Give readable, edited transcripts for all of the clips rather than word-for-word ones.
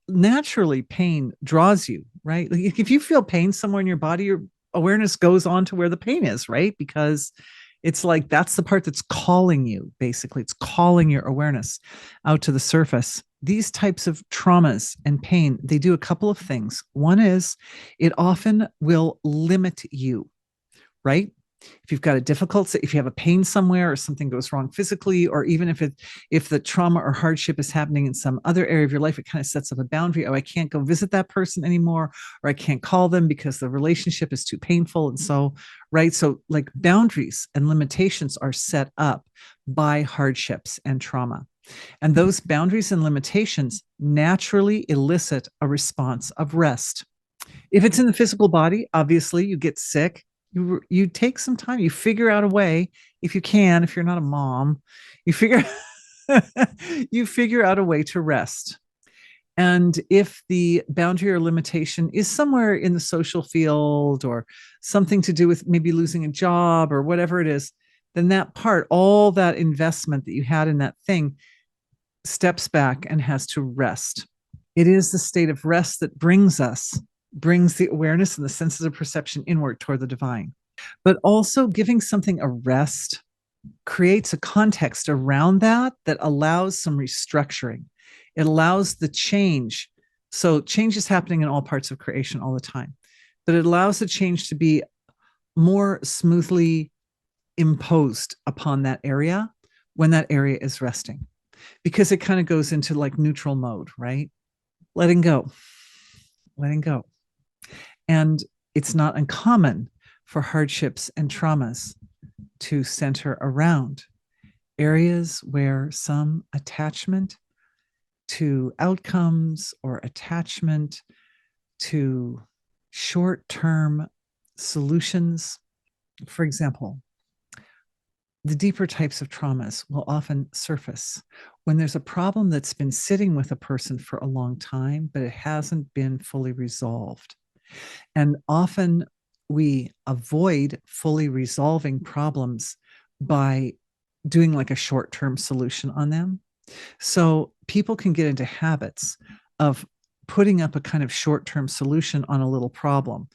naturally pain draws you, right? Like if you feel pain somewhere in your body, your awareness goes on to where the pain is, right? Because it's like that's the part that's calling you, basically. It's calling your awareness out to the surface. These types of traumas and pain, they do a couple of things. One is it often will limit you, right? If you've got a difficult, if you have a pain somewhere or something goes wrong physically, or even if the trauma or hardship is happening in some other area of your life, it kind of sets up a boundary. Oh, I can't go visit that person anymore, or I can't call them because the relationship is too painful. And so, right. So like boundaries and limitations are set up by hardships and trauma. And those boundaries and limitations naturally elicit a response of rest. If it's in the physical body, obviously you get sick, you take some time, you figure out a way, if you can, if you're not a mom, you figure you figure out a way to rest. And if the boundary or limitation is somewhere in the social field or something to do with maybe losing a job or whatever it is, then that part, all that investment that you had in that thing, steps back and has to rest. It is the state of rest that brings the awareness and the senses of perception inward toward the divine. But also giving something a rest creates a context around that that allows some restructuring. It allows the change. So change is happening in all parts of creation all the time, but it allows the change to be more smoothly imposed upon that area when that area is resting, because it kind of goes into like neutral mode, right? Letting go, letting go. And it's not uncommon for hardships and traumas to center around areas where some attachment to outcomes or attachment to short term solutions. For example, the deeper types of traumas will often surface when there's a problem that's been sitting with a person for a long time, but it hasn't been fully resolved. And often we avoid fully resolving problems by doing like a short term solution on them. So people can get into habits of putting up a kind of short term solution on a little problem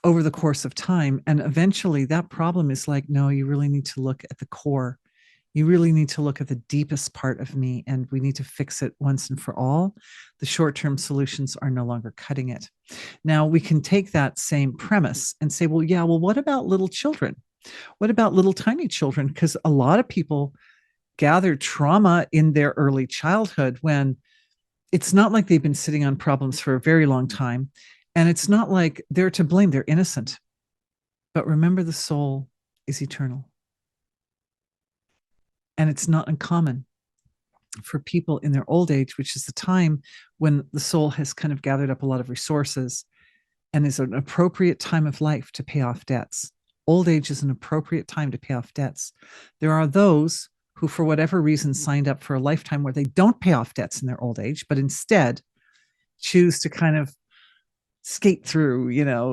over the course of time. And eventually that problem is like, no, you really need to look at the core. You really need to look at the deepest part of me, and we need to fix it once and for all. The short term solutions are no longer cutting it. Now, we can take that same premise and say, well, yeah, well, what about little children? What about little tiny children? Because a lot of people gather trauma in their early childhood when it's not like they've been sitting on problems for a very long time. And it's not like they're to blame, they're innocent. But remember, the soul is eternal. And it's not uncommon for people in their old age, which is the time when the soul has kind of gathered up a lot of resources and is an appropriate time of life to pay off debts. Old age is an appropriate time to pay off debts. There are those who, for whatever reason, signed up for a lifetime where they don't pay off debts in their old age, but instead choose to kind of skate through,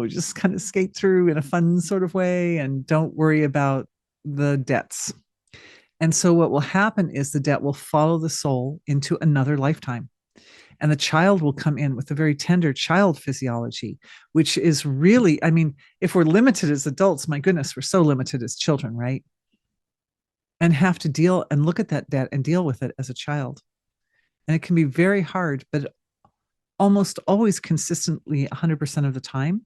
just kind of skate through in a fun sort of way and don't worry about the debts. And so what will happen is the debt will follow the soul into another lifetime. And the child will come in with a very tender child physiology, which is really, I mean, if we're limited as adults, my goodness, we're so limited as children, right? And have to deal and look at that debt and deal with it as a child. And it can be very hard, but almost always consistently 100% of the time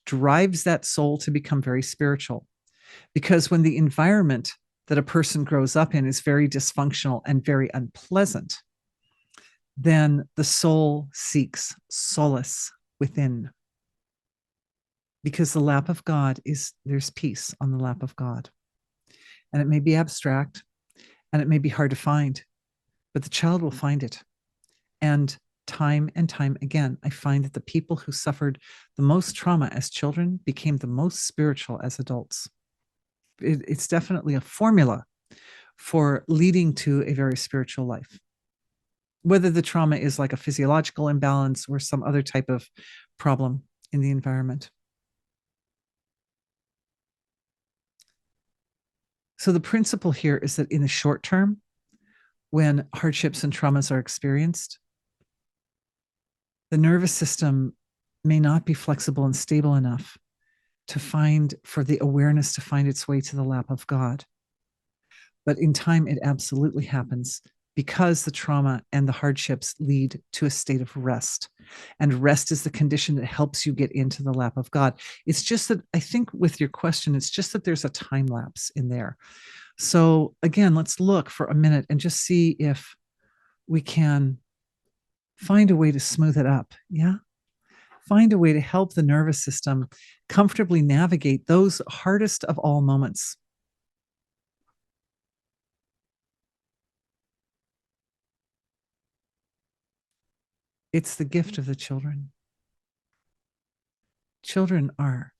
drives that soul to become very spiritual. Because when the environment that a person grows up in is very dysfunctional and very unpleasant, then the soul seeks solace within. Because the lap of God is, there's peace on the lap of God. And it may be abstract and it may be hard to find, but the child will find it. And time again, I find that the people who suffered the most trauma as children became the most spiritual as adults. It's definitely a formula for leading to a very spiritual life, whether the trauma is like a physiological imbalance or some other type of problem in the environment. So the principle here is that in the short term, when hardships and traumas are experienced, The nervous system may not be flexible and stable enough for the awareness to find its way to the lap of God. But in time, it absolutely happens because the trauma and the hardships lead to a state of rest. And rest is the condition that helps you get into the lap of God. It's just that I think with your question, it's just that there's a time lapse in there. So again, let's look for a minute and just see if we can find a way to smooth it up. Yeah. Find a way to help the nervous system comfortably navigate those hardest of all moments. It's the gift of the children. Children are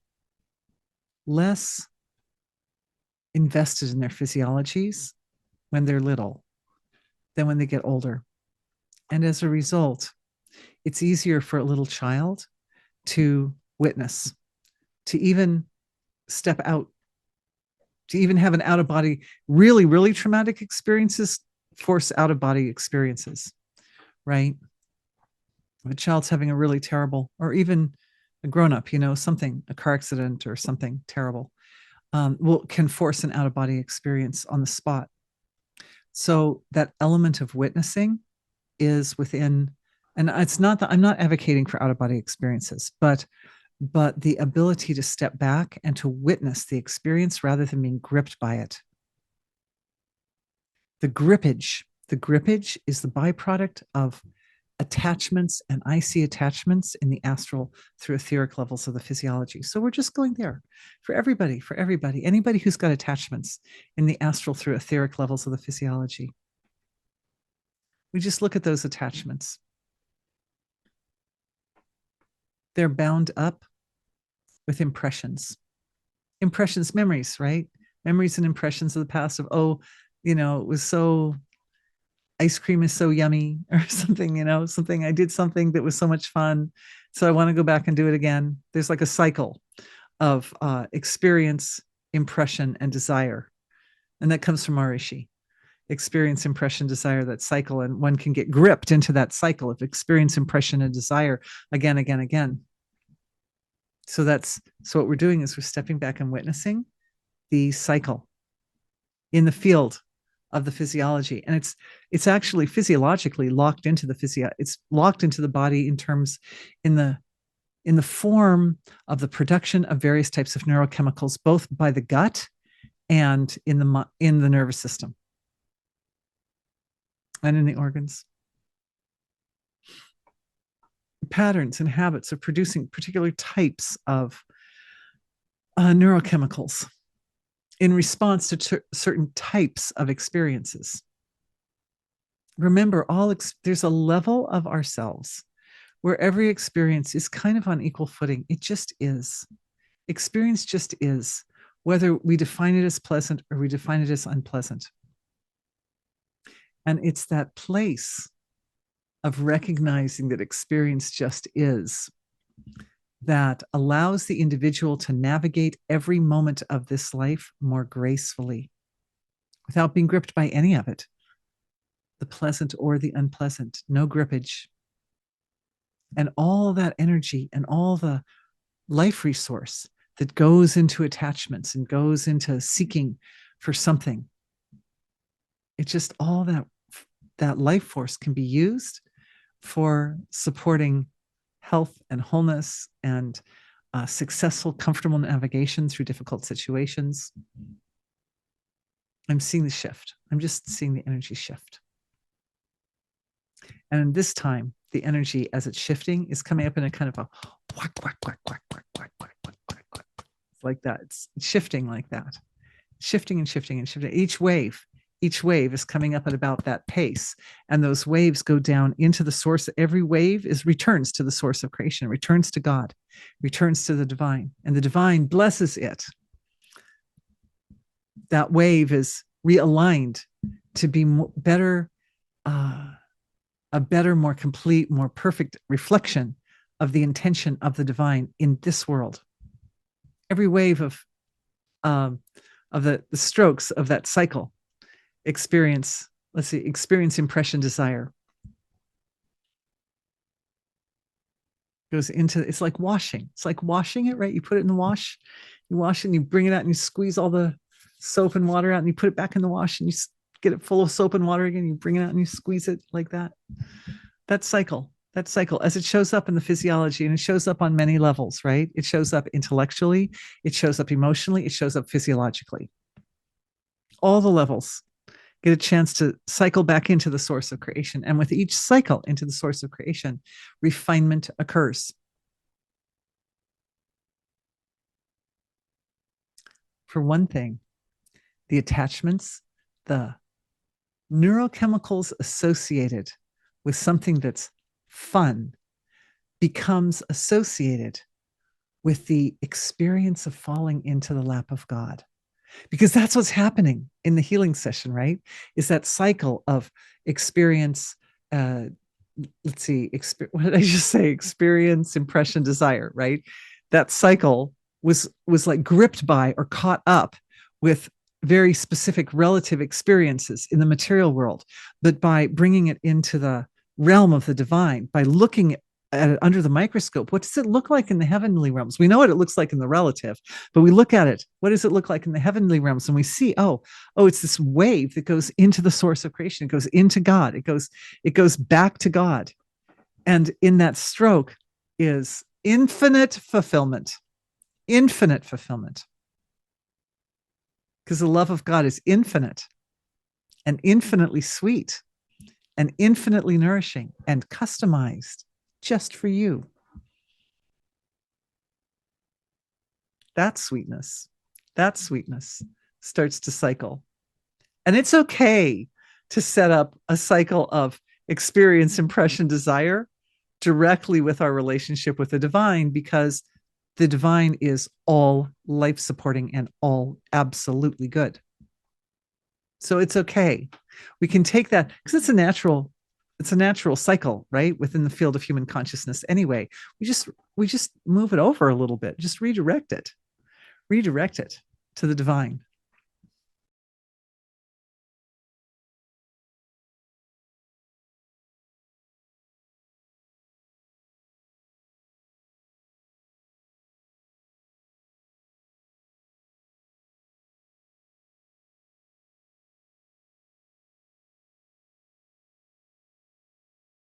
less invested in their physiologies when they're little than when they get older. And as a result, it's easier for a little child to witness, to even step out, to even have an out of body, really, really traumatic experiences force out of body experiences, right? If a child's having a really terrible, or even a grown up, something, a car accident or something terrible, can force an out of body experience on the spot. So that element of witnessing is within, and it's not that I'm not advocating for out of body experiences, but the ability to step back and to witness the experience rather than being gripped by it. The grippage is the byproduct of attachments, and I see attachments in the astral through etheric levels of the physiology. So we're just going there for everybody, anybody who's got attachments in the astral through etheric levels of the physiology. We just look at those attachments. They're bound up with impressions, memories, right? Memories and impressions of the past of, it was so, ice cream is so yummy or something, something, I did something that was so much fun. So I want to go back and do it again. There's like a cycle of experience, impression, and desire. And that comes from Maharishi. Experience, impression, desire, that cycle. And one can get gripped into that cycle of experience, impression, and desire again, again, again. So what we're doing is we're stepping back and witnessing the cycle in the field of the physiology. And it's actually physiologically locked into it's locked into the body in the form of the production of various types of neurochemicals, both by the gut and in the nervous system and in the organs. Patterns and habits of producing particular types of neurochemicals in response to certain types of experiences. Remember, there's a level of ourselves where every experience is kind of on equal footing. It just is. Experience just is, whether we define it as pleasant or we define it as unpleasant. And it's that place of recognizing that experience just is that allows the individual to navigate every moment of this life more gracefully without being gripped by any of it, the pleasant or the unpleasant, no grippage. And all that energy and all the life resource that goes into attachments and goes into seeking for something, it's just all that life force can be used for supporting health and wholeness and successful, comfortable navigation through difficult situations. I'm seeing the shift. I'm just seeing the energy shift. And this time, the energy as it's shifting is coming up in a kind of a whack, whack, whack, whack, whack, whack, whack, whack, whack, whack. It's like that. It's shifting like that. Shifting and shifting and shifting. Each wave is coming up at about that pace. And those waves go down into the source. Every wave returns to the source of creation, returns to God, returns to the divine. And the divine blesses it. That wave is realigned to be better, a better, more complete, more perfect reflection of the intention of the divine in this world. Every wave of the strokes of that cycle, experience, impression, desire. Goes into, it's like washing. It's like washing it, right? You put it in the wash, you wash it and you bring it out and you squeeze all the soap and water out and you put it back in the wash and you get it full of soap and water again. You bring it out and you squeeze it like that. That cycle, as it shows up in the physiology, and it shows up on many levels, right? It shows up intellectually, it shows up emotionally, it shows up physiologically. All the levels get a chance to cycle back into the source of creation. And with each cycle into the source of creation, refinement occurs. For one thing, the attachments, the neurochemicals associated with something that's fun becomes associated with the experience of falling into the lap of God. Because that's what's happening in the healing session, right? Is that cycle of experience, let's see, what did I just say? Experience, impression, desire, right? That cycle was like gripped by or caught up with very specific relative experiences in the material world. But by bringing it into the realm of the divine, by looking at it under the microscope, what does it look like in the heavenly realms? We know what it looks like in the relative, but we look at it. What does it look like in the heavenly realms? And we see, oh, it's this wave that goes into the source of creation. It goes into God. It goes back to God. And in that stroke is infinite fulfillment. Infinite fulfillment. Because the love of God is infinite and infinitely sweet and infinitely nourishing and customized just for you. That sweetness starts to cycle. And it's okay to set up a cycle of experience, impression, desire directly with our relationship with the divine, because the divine is all life supporting and all absolutely good. So it's okay. We can take that because it's a natural cycle, right? Within the field of human consciousness anyway. We just move it over a little bit, just redirect it to the divine.